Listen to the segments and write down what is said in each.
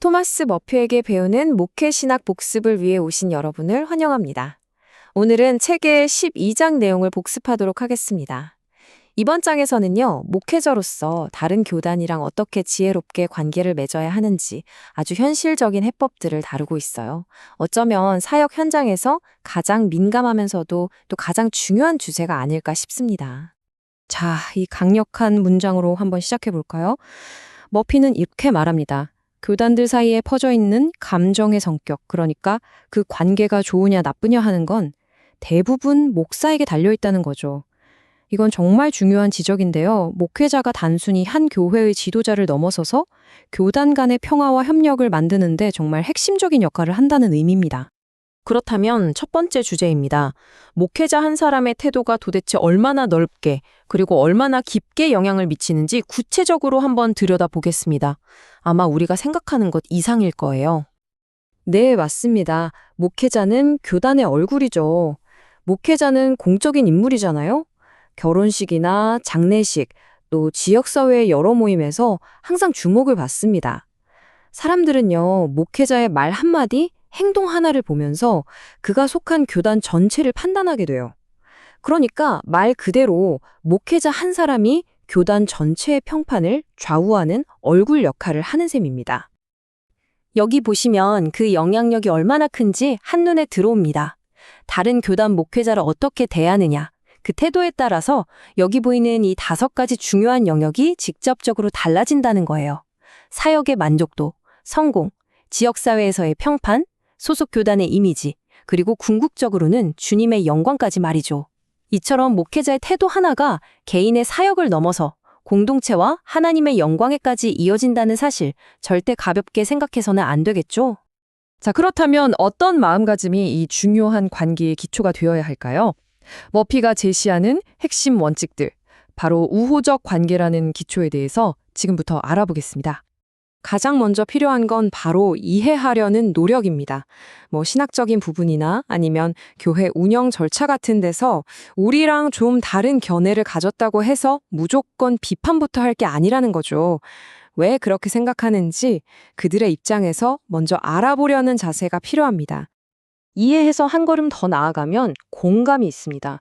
토마스 머피에게 배우는 목회 신학 복습을 위해 오신 여러분을 환영합니다. 오늘은 책의 12장 내용을 복습하도록 하겠습니다. 이번 장에서는요, 목회자로서 다른 교단이랑 어떻게 지혜롭게 관계를 맺어야 하는지 아주 현실적인 해법들을 다루고 있어요. 어쩌면 사역 현장에서 가장 민감하면서도 또 가장 중요한 주제가 아닐까 싶습니다. 자, 이 강력한 문장으로 한번 시작해 볼까요? 머피는 이렇게 말합니다. 교단들 사이에 퍼져 있는 감정의 성격, 그러니까 그 관계가 좋으냐 나쁘냐 하는 건 대부분 목사에게 달려 있다는 거죠. 이건 정말 중요한 지적인데요. 목회자가 단순히 한 교회의 지도자를 넘어서서 교단 간의 평화와 협력을 만드는데 정말 핵심적인 역할을 한다는 의미입니다. 그렇다면 첫 번째 주제입니다. 목회자 한 사람의 태도가 도대체 얼마나 넓게 그리고 얼마나 깊게 영향을 미치는지 구체적으로 한번 들여다보겠습니다. 아마 우리가 생각하는 것 이상일 거예요. 네, 맞습니다. 목회자는 교단의 얼굴이죠. 목회자는 공적인 인물이잖아요. 결혼식이나 장례식, 또 지역사회의 여러 모임에서 항상 주목을 받습니다. 사람들은요, 목회자의 말 한마디, 행동 하나를 보면서 그가 속한 교단 전체를 판단하게 돼요. 그러니까 말 그대로 목회자 한 사람이 교단 전체의 평판을 좌우하는 얼굴 역할을 하는 셈입니다. 여기 보시면 그 영향력이 얼마나 큰지 한눈에 들어옵니다. 다른 교단 목회자를 어떻게 대하느냐, 그 태도에 따라서 여기 보이는 이 5가지 중요한 영역이 직접적으로 달라진다는 거예요. 사역의 만족도, 성공, 지역사회에서의 평판, 소속 교단의 이미지, 그리고 궁극적으로는 주님의 영광까지 말이죠. 이처럼 목회자의 태도 하나가 개인의 사역을 넘어서 공동체와 하나님의 영광에까지 이어진다는 사실, 절대 가볍게 생각해서는 안 되겠죠? 자, 그렇다면 어떤 마음가짐이 이 중요한 관계의 기초가 되어야 할까요? 머피가 제시하는 핵심 원칙들, 바로 우호적 관계라는 기초에 대해서 지금부터 알아보겠습니다. 가장 먼저 필요한 건 바로 이해하려는 노력입니다. 신학적인 부분이나 아니면 교회 운영 절차 같은 데서 우리랑 좀 다른 견해를 가졌다고 해서 무조건 비판부터 할 게 아니라는 거죠. 왜 그렇게 생각하는지 그들의 입장에서 먼저 알아보려는 자세가 필요합니다. 이해해서 한 걸음 더 나아가면 공감이 있습니다.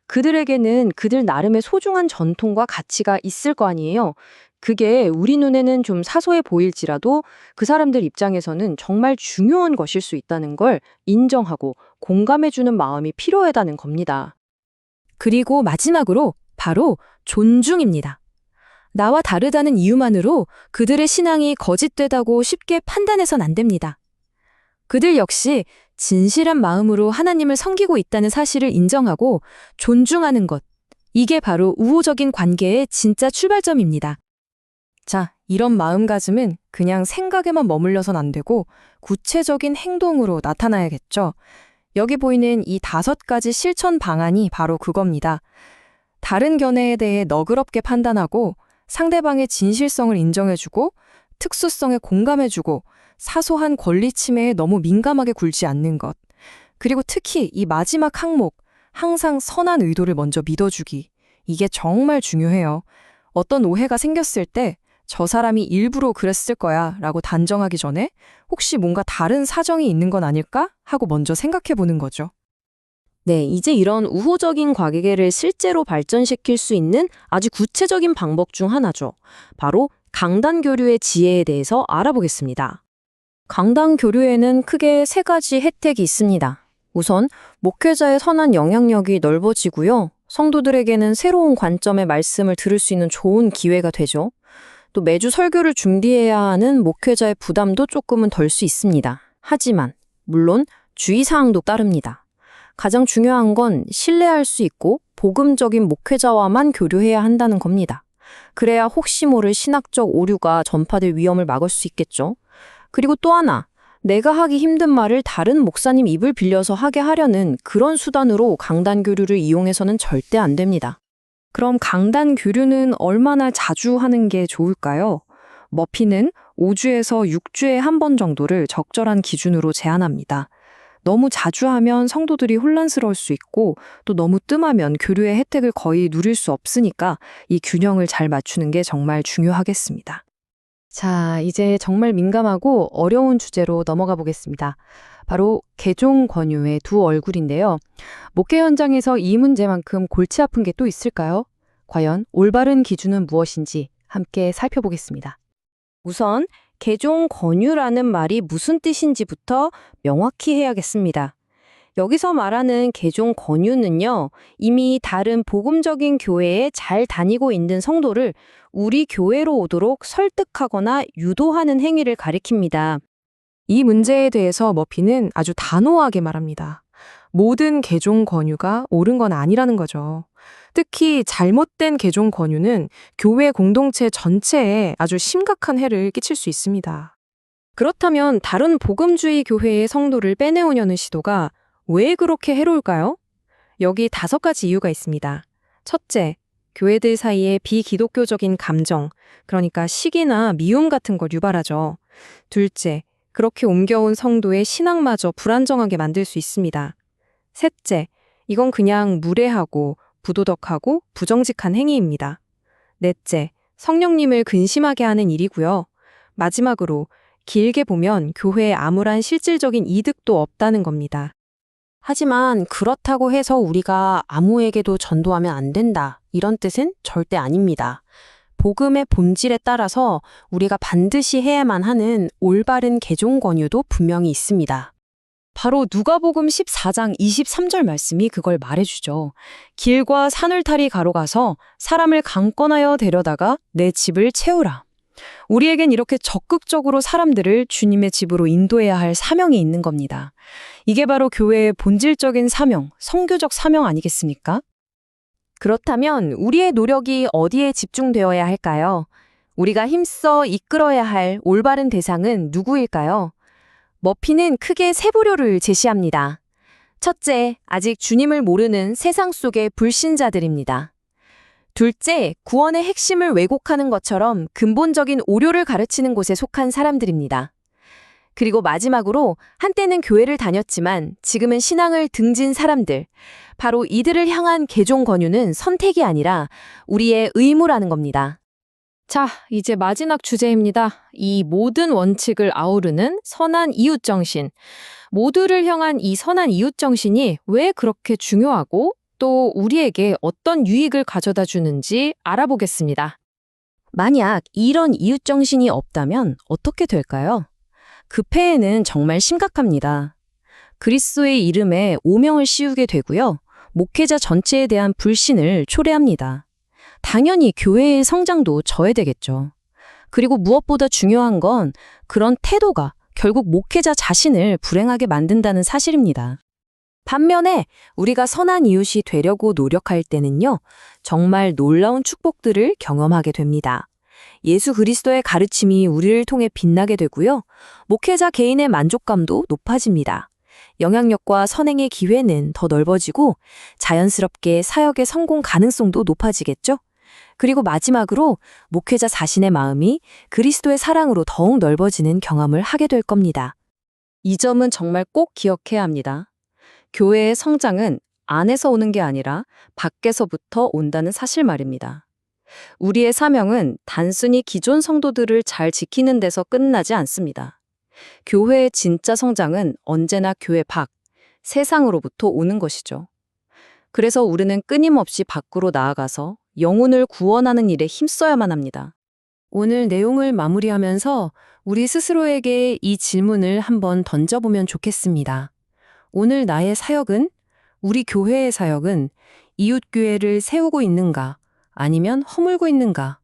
그들에게는 그들 나름의 소중한 전통과 가치가 있을 거 아니에요. 그게 우리 눈에는 좀 사소해 보일지라도 그 사람들 입장에서는 정말 중요한 것일 수 있다는 걸 인정하고 공감해주는 마음이 필요하다는 겁니다. 그리고 마지막으로 바로 존중입니다. 나와 다르다는 이유만으로 그들의 신앙이 거짓되다고 쉽게 판단해선 안 됩니다. 그들 역시 진실한 마음으로 하나님을 섬기고 있다는 사실을 인정하고 존중하는 것, 이게 바로 우호적인 관계의 진짜 출발점입니다. 자, 이런 마음가짐은 그냥 생각에만 머물러선 안 되고 구체적인 행동으로 나타나야겠죠. 여기 보이는 이 5가지 실천 방안이 바로 그겁니다. 다른 견해에 대해 너그럽게 판단하고 상대방의 진실성을 인정해주고 특수성에 공감해주고 사소한 권리 침해에 너무 민감하게 굴지 않는 것. 그리고 특히 이 마지막 항목, 항상 선한 의도를 먼저 믿어주기. 이게 정말 중요해요. 어떤 오해가 생겼을 때 저 사람이 일부러 그랬을 거야 라고 단정하기 전에 혹시 뭔가 다른 사정이 있는 건 아닐까? 하고 먼저 생각해 보는 거죠. 네, 이제 이런 우호적인 관계를 실제로 발전시킬 수 있는 아주 구체적인 방법 중 하나죠. 바로 강단 교류의 지혜에 대해서 알아보겠습니다. 강단 교류에는 크게 3가지 혜택이 있습니다. 우선 목회자의 선한 영향력이 넓어지고요. 성도들에게는 새로운 관점의 말씀을 들을 수 있는 좋은 기회가 되죠. 또 매주 설교를 준비해야 하는 목회자의 부담도 조금은 덜 수 있습니다. 하지만 물론 주의사항도 따릅니다. 가장 중요한 건 신뢰할 수 있고 복음적인 목회자와만 교류해야 한다는 겁니다. 그래야 혹시 모를 신학적 오류가 전파될 위험을 막을 수 있겠죠. 그리고 또 하나, 내가 하기 힘든 말을 다른 목사님 입을 빌려서 하게 하려는 그런 수단으로 강단 교류를 이용해서는 절대 안 됩니다. 그럼 강단 교류는 얼마나 자주 하는 게 좋을까요? 머피는 5주에서 6주에 한 번 정도를 적절한 기준으로 제한합니다. 너무 자주 하면 성도들이 혼란스러울 수 있고 또 너무 뜸하면 교류의 혜택을 거의 누릴 수 없으니까 이 균형을 잘 맞추는 게 정말 중요하겠습니다. 자, 이제 정말 민감하고 어려운 주제로 넘어가 보겠습니다. 바로 개종 권유의 두 얼굴인데요. 목회 현장에서 이 문제만큼 골치 아픈 게 또 있을까요? 과연 올바른 기준은 무엇인지 함께 살펴보겠습니다. 우선 개종 권유라는 말이 무슨 뜻인지부터 명확히 해야겠습니다. 여기서 말하는 개종 권유는요, 이미 다른 복음적인 교회에 잘 다니고 있는 성도를 우리 교회로 오도록 설득하거나 유도하는 행위를 가리킵니다. 이 문제에 대해서 머피는 아주 단호하게 말합니다. 모든 개종 권유가 옳은 건 아니라는 거죠. 특히 잘못된 개종 권유는 교회 공동체 전체에 아주 심각한 해를 끼칠 수 있습니다. 그렇다면 다른 복음주의 교회의 성도를 빼내오려는 시도가 왜 그렇게 해로울까요? 여기 5가지 이유가 있습니다. 첫째, 교회들 사이에 비기독교적인 감정, 그러니까 시기나 미움 같은 걸 유발하죠. 둘째, 그렇게 옮겨온 성도의 신앙마저 불안정하게 만들 수 있습니다. 셋째, 이건 그냥 무례하고 부도덕하고 부정직한 행위입니다. 넷째, 성령님을 근심하게 하는 일이고요. 마지막으로 길게 보면 교회에 아무런 실질적인 이득도 없다는 겁니다. 하지만 그렇다고 해서 우리가 아무에게도 전도하면 안 된다, 이런 뜻은 절대 아닙니다. 복음의 본질에 따라서 우리가 반드시 해야만 하는 올바른 개종 권유도 분명히 있습니다. 바로 누가복음 14장 23절 말씀이 그걸 말해주죠. 길과 산울타리 가로가서 사람을 강권하여 데려다가 내 집을 채우라. 우리에겐 이렇게 적극적으로 사람들을 주님의 집으로 인도해야 할 사명이 있는 겁니다. 이게 바로 교회의 본질적인 사명, 선교적 사명 아니겠습니까? 그렇다면 우리의 노력이 어디에 집중되어야 할까요? 우리가 힘써 이끌어야 할 올바른 대상은 누구일까요? 머피는 크게 3부류를 제시합니다. 첫째, 아직 주님을 모르는 세상 속의 불신자들입니다. 둘째, 구원의 핵심을 왜곡하는 것처럼 근본적인 오류를 가르치는 곳에 속한 사람들입니다. 그리고 마지막으로 한때는 교회를 다녔지만 지금은 신앙을 등진 사람들, 바로 이들을 향한 개종 권유는 선택이 아니라 우리의 의무라는 겁니다. 자, 이제 마지막 주제입니다. 이 모든 원칙을 아우르는 선한 이웃 정신. 모두를 향한 이 선한 이웃 정신이 왜 그렇게 중요하고 또 우리에게 어떤 유익을 가져다 주는지 알아보겠습니다. 만약 이런 이웃 정신이 없다면 어떻게 될까요? 그 폐해는 정말 심각합니다. 그리스도의 이름에 오명을 씌우게 되고요. 목회자 전체에 대한 불신을 초래합니다. 당연히 교회의 성장도 저해되겠죠. 그리고 무엇보다 중요한 건 그런 태도가 결국 목회자 자신을 불행하게 만든다는 사실입니다. 반면에 우리가 선한 이웃이 되려고 노력할 때는요, 정말 놀라운 축복들을 경험하게 됩니다. 예수 그리스도의 가르침이 우리를 통해 빛나게 되고요, 목회자 개인의 만족감도 높아집니다. 영향력과 선행의 기회는 더 넓어지고 자연스럽게 사역의 성공 가능성도 높아지겠죠? 그리고 마지막으로 목회자 자신의 마음이 그리스도의 사랑으로 더욱 넓어지는 경험을 하게 될 겁니다. 이 점은 정말 꼭 기억해야 합니다. 교회의 성장은 안에서 오는 게 아니라 밖에서부터 온다는 사실 말입니다. 우리의 사명은 단순히 기존 성도들을 잘 지키는 데서 끝나지 않습니다. 교회의 진짜 성장은 언제나 교회 밖, 세상으로부터 오는 것이죠. 그래서 우리는 끊임없이 밖으로 나아가서 영혼을 구원하는 일에 힘써야만 합니다. 오늘 내용을 마무리하면서 우리 스스로에게 이 질문을 한번 던져보면 좋겠습니다. 오늘 나의 사역은, 우리 교회의 사역은 이웃교회를 세우고 있는가, 아니면 허물고 있는가?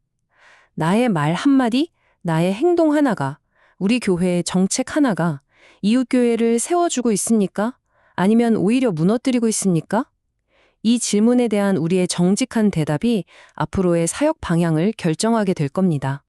나의 말 한마디, 나의 행동 하나가, 우리 교회의 정책 하나가 이웃교회를 세워주고 있습니까? 아니면 오히려 무너뜨리고 있습니까? 이 질문에 대한 우리의 정직한 대답이 앞으로의 사역 방향을 결정하게 될 겁니다.